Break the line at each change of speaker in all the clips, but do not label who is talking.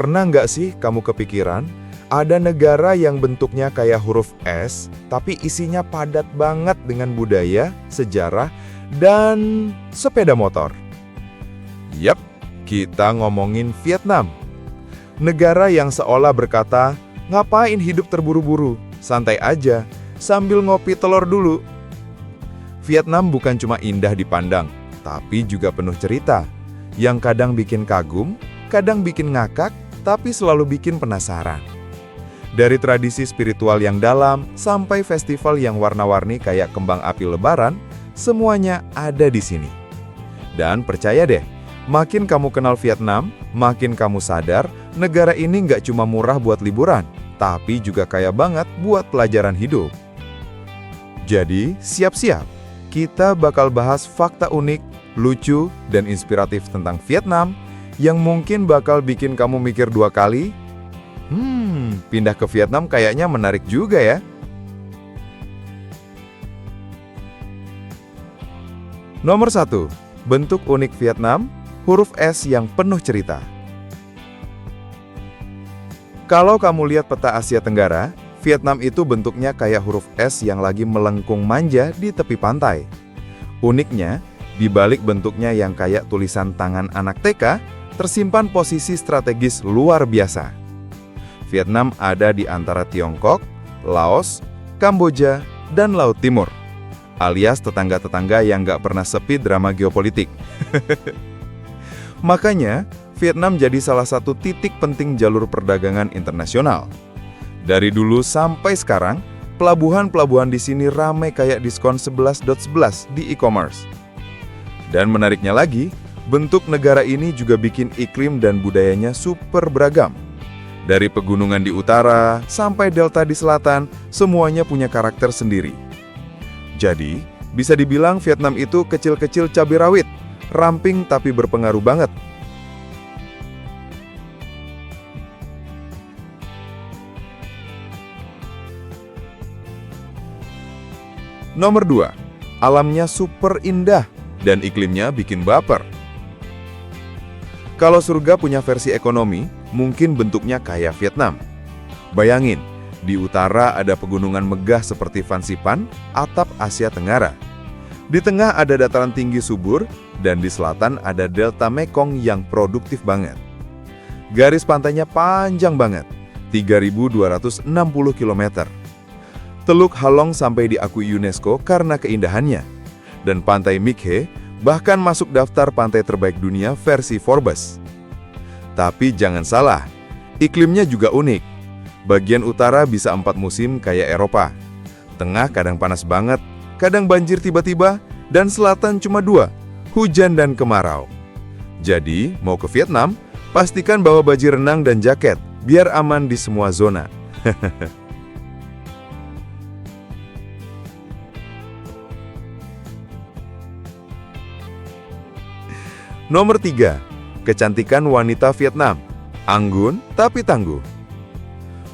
Pernah nggak sih kamu kepikiran, ada negara yang bentuknya kayak huruf S, tapi isinya padat banget dengan budaya, sejarah, dan sepeda motor? Yap, kita ngomongin Vietnam. Negara yang seolah berkata, ngapain hidup terburu-buru, santai aja, sambil ngopi telur dulu. Vietnam bukan cuma indah dipandang, tapi juga penuh cerita, yang kadang bikin kagum, kadang bikin ngakak, tapi selalu bikin penasaran. Dari tradisi spiritual yang dalam, sampai festival yang warna-warni kayak kembang api lebaran, semuanya ada di sini. Dan percaya deh, makin kamu kenal Vietnam, makin kamu sadar, negara ini nggak cuma murah buat liburan, tapi juga kaya banget buat pelajaran hidup. Jadi, siap-siap. Kita bakal bahas fakta unik, lucu, dan inspiratif tentang Vietnam yang mungkin bakal bikin kamu mikir dua kali, pindah ke Vietnam kayaknya menarik juga ya. Nomor 1. Bentuk unik Vietnam, huruf S yang penuh cerita. Kalau kamu lihat peta Asia Tenggara, Vietnam itu bentuknya kayak huruf S yang lagi melengkung manja di tepi pantai. Uniknya, di balik bentuknya yang kayak tulisan tangan anak TK, tersimpan posisi strategis luar biasa. Vietnam ada di antara Tiongkok, Laos, Kamboja, dan Laut Timur, alias tetangga-tetangga yang nggak pernah sepi drama geopolitik. Makanya, Vietnam jadi salah satu titik penting jalur perdagangan internasional. Dari dulu sampai sekarang, pelabuhan-pelabuhan di sini ramai kayak diskon 11.11 di e-commerce. Dan menariknya lagi, bentuk negara ini juga bikin iklim dan budayanya super beragam. Dari pegunungan di utara sampai delta di selatan, semuanya punya karakter sendiri. Jadi, bisa dibilang Vietnam itu kecil-kecil cabai rawit, ramping tapi berpengaruh banget. Nomor 2, alamnya super indah dan iklimnya bikin baper. Kalau surga punya versi ekonomi, mungkin bentuknya kayak Vietnam. Bayangin, di utara ada pegunungan megah seperti Phan Xipang, atap Asia Tenggara. Di tengah ada dataran tinggi subur, dan di selatan ada delta Mekong yang produktif banget. Garis pantainya panjang banget, 3.260 km. Teluk Halong sampai diakui UNESCO karena keindahannya. Dan pantai My Khe bahkan masuk daftar pantai terbaik dunia versi Forbes. Tapi jangan salah, iklimnya juga unik. Bagian utara bisa 4 musim kayak Eropa. Tengah kadang panas banget, kadang banjir tiba-tiba, dan selatan cuma 2, hujan dan kemarau. Jadi, mau ke Vietnam, pastikan bawa baju renang dan jaket, biar aman di semua zona. Nomor 3, kecantikan wanita Vietnam. Anggun tapi tangguh.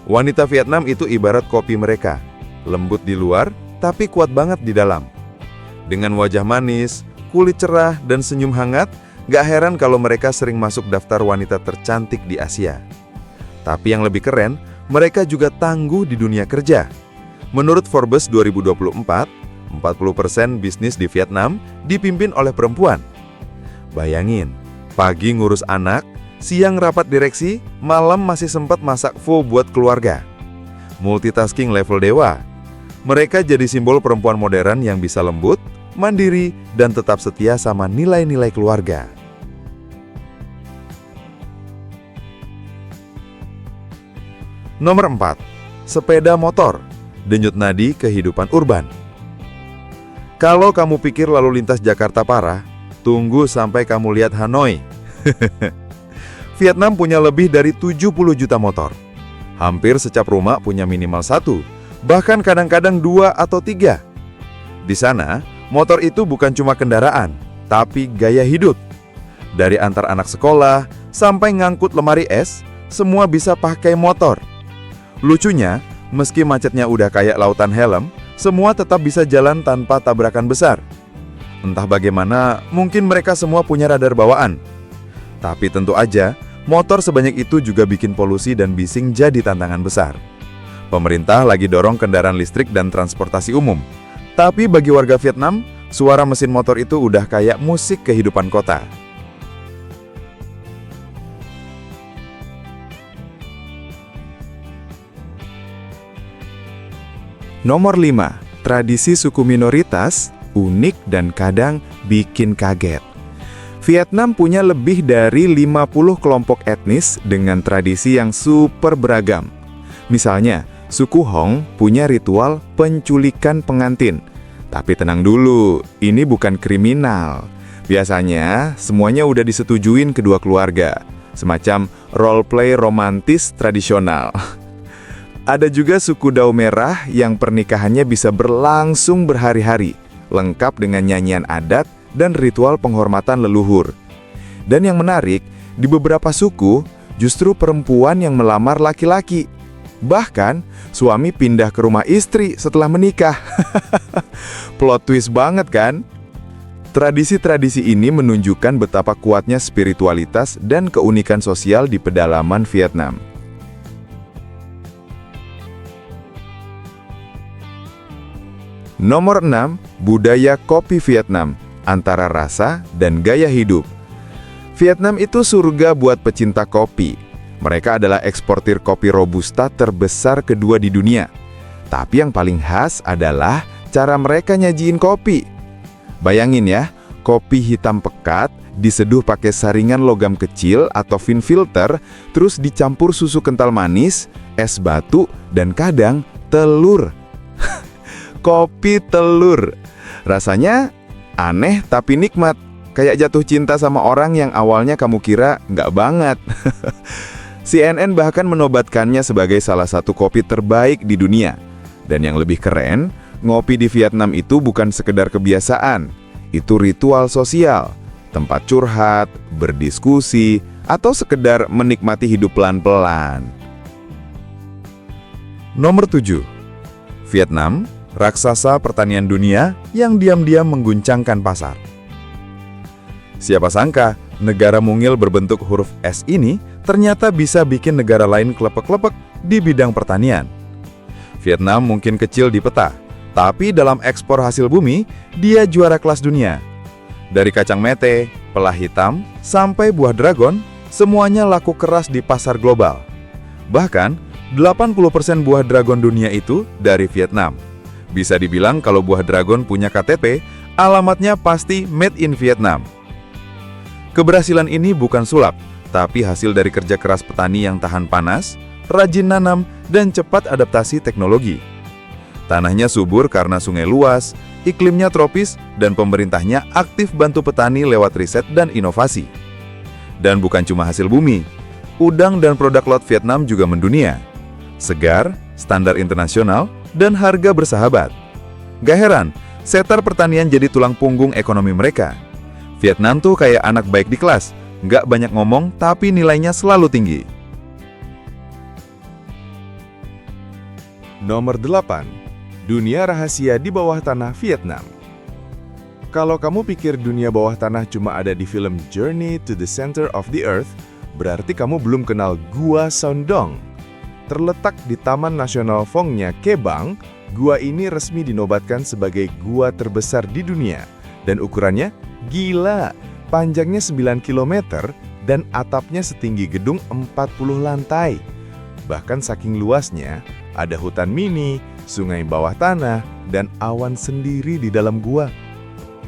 Wanita Vietnam itu ibarat kopi mereka. Lembut di luar, tapi kuat banget di dalam. Dengan wajah manis, kulit cerah, dan senyum hangat, gak heran kalau mereka sering masuk daftar wanita tercantik di Asia. Tapi yang lebih keren, mereka juga tangguh di dunia kerja. Menurut Forbes 2024, 40% bisnis di Vietnam dipimpin oleh perempuan. Bayangin, pagi ngurus anak, siang rapat direksi, malam masih sempat masak pho buat keluarga. Multitasking level dewa. Mereka jadi simbol perempuan modern yang bisa lembut, mandiri, dan tetap setia sama nilai-nilai keluarga. Nomor 4, sepeda motor, denyut nadi kehidupan urban. Kalau kamu pikir lalu lintas Jakarta parah, tunggu sampai kamu lihat Hanoi. Vietnam punya lebih dari 70 juta motor. Hampir setiap rumah punya minimal 1, bahkan kadang-kadang 2 atau 3. Di sana, motor itu bukan cuma kendaraan, tapi gaya hidup. Dari antar anak sekolah, sampai ngangkut lemari es, semua bisa pakai motor. Lucunya, meski macetnya udah kayak lautan helm, semua tetap bisa jalan tanpa tabrakan besar. Entah bagaimana, mungkin mereka semua punya radar bawaan. Tapi tentu aja, Motor sebanyak itu juga bikin polusi dan bising jadi tantangan besar. Pemerintah lagi dorong kendaraan listrik dan transportasi umum. Tapi bagi warga Vietnam, suara mesin motor itu udah kayak musik kehidupan kota. Nomor 5. Tradisi suku minoritas, unik dan kadang bikin kaget. Vietnam punya lebih dari 50 kelompok etnis dengan tradisi yang super beragam. Misalnya, suku Hong punya ritual penculikan pengantin. Tapi tenang dulu, ini bukan kriminal. Biasanya, semuanya udah disetujuin kedua keluarga. Semacam role play romantis tradisional. Ada juga suku Dao Merah yang pernikahannya bisa berlangsung berhari-hari, lengkap dengan nyanyian adat dan ritual penghormatan leluhur. Dan yang menarik, di beberapa suku, justru perempuan yang melamar laki-laki. Bahkan, suami pindah ke rumah istri setelah menikah. Plot twist banget kan? Tradisi-tradisi ini menunjukkan betapa kuatnya spiritualitas dan keunikan sosial di pedalaman Vietnam. Nomor 6, budaya kopi Vietnam, antara rasa dan gaya hidup. Vietnam itu surga buat pecinta kopi. Mereka adalah eksportir kopi Robusta terbesar kedua di dunia. Tapi yang paling khas adalah cara mereka nyajiin kopi. Bayangin ya, kopi hitam pekat diseduh pakai saringan logam kecil atau vin filter, terus dicampur susu kental manis, es batu, dan kadang telur. Kopi telur. Rasanya aneh tapi nikmat. Kayak jatuh cinta sama orang yang awalnya kamu kira nggak banget. CNN bahkan menobatkannya sebagai salah satu kopi terbaik di dunia. Dan yang lebih keren, ngopi di Vietnam itu bukan sekedar kebiasaan. Itu ritual sosial, tempat curhat, berdiskusi, atau sekedar menikmati hidup pelan-pelan. Nomor 7. Vietnam, raksasa pertanian dunia yang diam-diam mengguncangkan pasar. Siapa sangka, negara mungil berbentuk huruf S ini ternyata bisa bikin negara lain klepek-klepek di bidang pertanian. Vietnam mungkin kecil di peta, tapi dalam ekspor hasil bumi, dia juara kelas dunia. Dari kacang mete, pelah hitam, sampai buah dragon, semuanya laku keras di pasar global. Bahkan, 80% buah dragon dunia itu dari Vietnam. Bisa dibilang kalau buah dragon punya KTP, alamatnya pasti made in Vietnam. Keberhasilan ini bukan sulap, tapi hasil dari kerja keras petani yang tahan panas, rajin nanam, dan cepat adaptasi teknologi. Tanahnya subur karena sungai luas, iklimnya tropis, dan pemerintahnya aktif bantu petani lewat riset dan inovasi. Dan bukan cuma hasil bumi, udang dan produk laut Vietnam juga mendunia. Segar, standar internasional, dan harga bersahabat. Gak heran, sektor pertanian jadi tulang punggung ekonomi mereka. Vietnam tuh kayak anak baik di kelas, gak banyak ngomong tapi nilainya selalu tinggi. Nomor 8. Dunia rahasia di bawah tanah Vietnam. Kalau kamu pikir dunia bawah tanah cuma ada di film Journey to the Center of the Earth, berarti kamu belum kenal Gua Son Doong. Terletak di Taman Nasional Phong Nha Ke Bang, gua ini resmi dinobatkan sebagai gua terbesar di dunia. Dan ukurannya gila, panjangnya 9 km dan atapnya setinggi gedung 40 lantai. Bahkan saking luasnya, ada hutan mini, sungai bawah tanah, dan awan sendiri di dalam gua.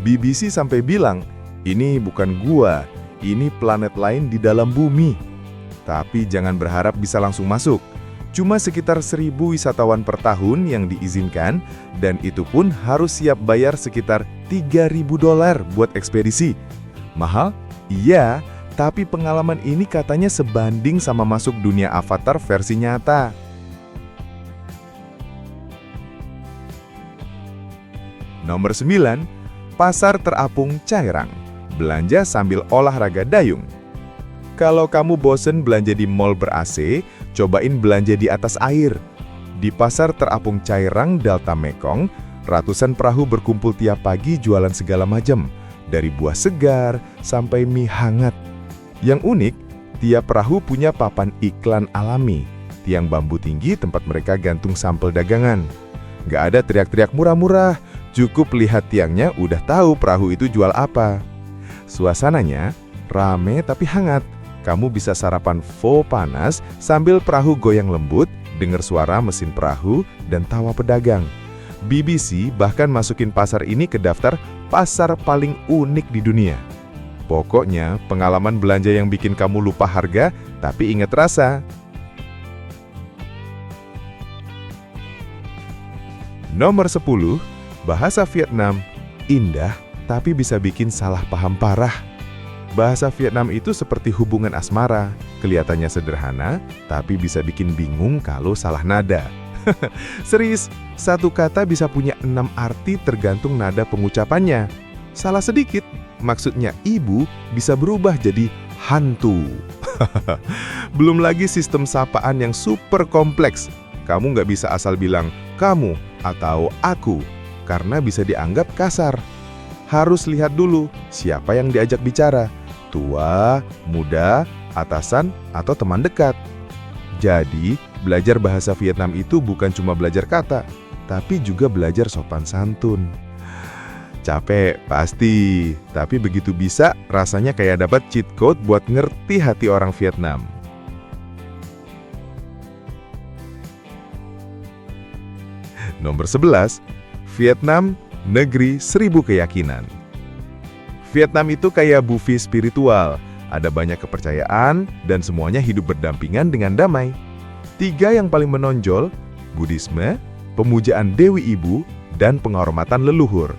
BBC sampai bilang, ini bukan gua, ini planet lain di dalam bumi. Tapi jangan berharap bisa langsung masuk. Cuma sekitar 1.000 wisatawan per tahun yang diizinkan, dan itu pun harus siap bayar sekitar $3.000 buat ekspedisi. Mahal? Iya, tapi pengalaman ini katanya sebanding sama masuk dunia Avatar versi nyata. Nomor 9, pasar terapung Cai Rang. Belanja sambil olahraga dayung. Kalau kamu bosen belanja di mall ber-AC, cobain belanja di atas air. Di pasar terapung Cai Rang, Delta Mekong, ratusan perahu berkumpul tiap pagi jualan segala macam, dari buah segar sampai mie hangat. Yang unik, Tiap perahu punya papan iklan alami, tiang bambu tinggi tempat mereka gantung sampel dagangan. Nggak ada teriak-teriak murah-murah, cukup lihat tiangnya udah tahu perahu itu jual apa. Suasananya rame tapi hangat. Kamu bisa sarapan pho panas sambil perahu goyang lembut, dengar suara mesin perahu dan tawa pedagang. BBC bahkan masukin pasar ini ke daftar pasar paling unik di dunia. Pokoknya, pengalaman belanja yang bikin kamu lupa harga, tapi ingat rasa. Nomor 10, bahasa Vietnam, indah tapi bisa bikin salah paham parah. Bahasa Vietnam itu seperti hubungan asmara, kelihatannya sederhana, tapi bisa bikin bingung kalau salah nada. Serius, satu kata bisa punya 6 arti tergantung nada pengucapannya. Salah sedikit, maksudnya ibu bisa berubah jadi hantu. Belum lagi sistem sapaan yang super kompleks. Kamu nggak bisa asal bilang kamu atau aku, karena bisa dianggap kasar. Harus lihat dulu siapa yang diajak bicara, tua, muda, atasan, atau teman dekat. Jadi, belajar bahasa Vietnam itu bukan cuma belajar kata, tapi juga belajar sopan santun. Capek, pasti. Tapi begitu bisa, rasanya kayak dapat cheat code buat ngerti hati orang Vietnam. Nomor 11, Vietnam, negeri 1000 keyakinan. Vietnam itu kayak buffet spiritual. Ada banyak kepercayaan, dan semuanya hidup berdampingan dengan damai. 3 yang paling menonjol, Buddhisme, pemujaan Dewi Ibu, dan penghormatan leluhur.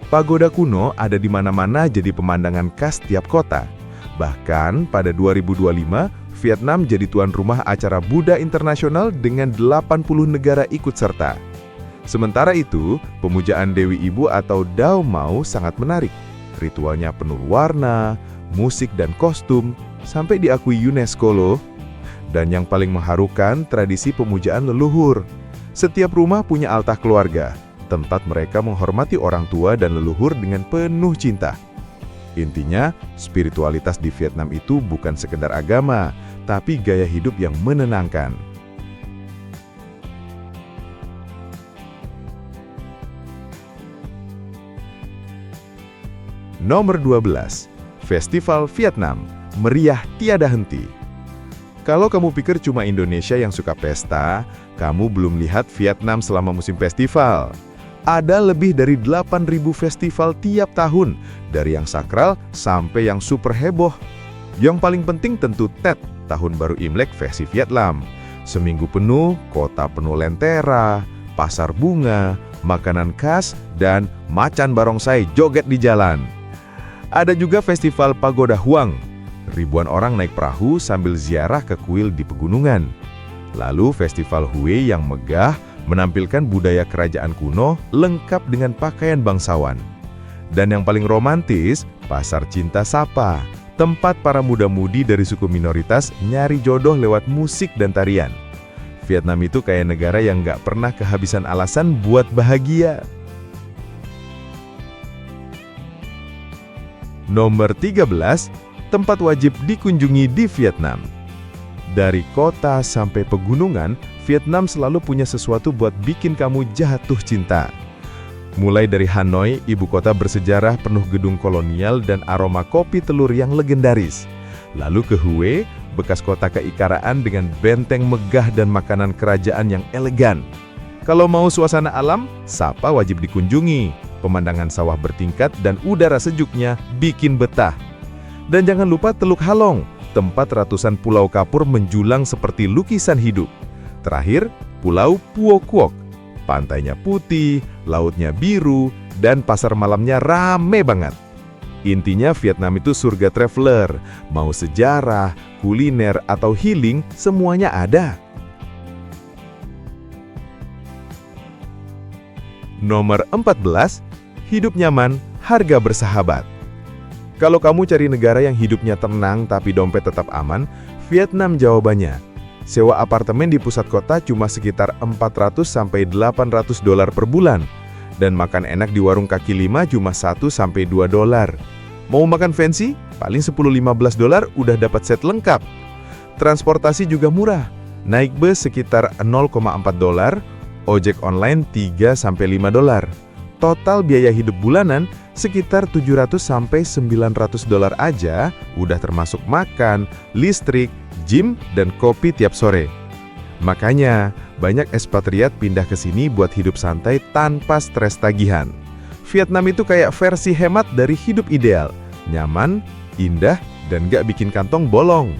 Pagoda kuno ada di mana-mana jadi pemandangan khas tiap kota. Bahkan pada 2025, Vietnam jadi tuan rumah acara Buddha Internasional dengan 80 negara ikut serta. Sementara itu, pemujaan Dewi Ibu atau Dao Mau sangat menarik. Ritualnya penuh warna, musik dan kostum, sampai diakui UNESCO loh. Dan yang paling mengharukan, tradisi pemujaan leluhur. Setiap rumah punya altar keluarga, tempat mereka menghormati orang tua dan leluhur dengan penuh cinta. Intinya, spiritualitas di Vietnam itu bukan sekedar agama, tapi gaya hidup yang menenangkan. Nomor 12, Festival Vietnam, meriah tiada henti. Kalau kamu pikir cuma Indonesia yang suka pesta, kamu belum lihat Vietnam selama musim festival. Ada lebih dari 8.000 festival tiap tahun, dari yang sakral sampai yang super heboh. Yang paling penting tentu Tet, Tahun Baru Imlek versi Vietnam. Seminggu penuh, kota penuh lentera, pasar bunga, makanan khas, dan macan barongsai joget di jalan. Ada juga festival Pagoda Huang. Ribuan orang naik perahu sambil ziarah ke kuil di pegunungan. Lalu festival Hue yang megah menampilkan budaya kerajaan kuno lengkap dengan pakaian bangsawan. Dan yang paling romantis, Pasar Cinta Sapa, tempat para muda-mudi dari suku minoritas nyari jodoh lewat musik dan tarian. Vietnam itu kayak negara yang nggak pernah kehabisan alasan buat bahagia. Nomor 13, tempat wajib dikunjungi di Vietnam. Dari kota sampai pegunungan, Vietnam selalu punya sesuatu buat bikin kamu jatuh cinta. Mulai dari Hanoi, ibu kota bersejarah penuh gedung kolonial dan aroma kopi telur yang legendaris. Lalu ke Hue, bekas kota keikaraan dengan benteng megah dan makanan kerajaan yang elegan. Kalau mau suasana alam, Sapa wajib dikunjungi. Pemandangan sawah bertingkat dan udara sejuknya bikin betah. Dan jangan lupa Teluk Halong, tempat ratusan pulau kapur menjulang seperti lukisan hidup. Terakhir, Pulau Phuoc Cuoc. Pantainya putih, lautnya biru, dan pasar malamnya rame banget. Intinya Vietnam itu surga traveler. Mau sejarah, kuliner, atau healing, semuanya ada. Nomor 14, hidup nyaman, harga bersahabat. Kalau kamu cari negara yang hidupnya tenang tapi dompet tetap aman, Vietnam jawabannya. Sewa apartemen di pusat kota cuma sekitar $400–800 per bulan. Dan makan enak di warung kaki lima cuma $1–2. Mau makan fancy? Paling 10-15 dolar udah dapat set lengkap. Transportasi juga murah. Naik bus sekitar 0,4 dolar, ojek online 3-5 dolar. Total biaya hidup bulanan sekitar 700-900 dolar aja, udah termasuk makan, listrik, gym, dan kopi tiap sore. Makanya, banyak ekspatriat pindah ke sini buat hidup santai tanpa stres tagihan. Vietnam itu kayak versi hemat dari hidup ideal, nyaman, indah, dan gak bikin kantong bolong.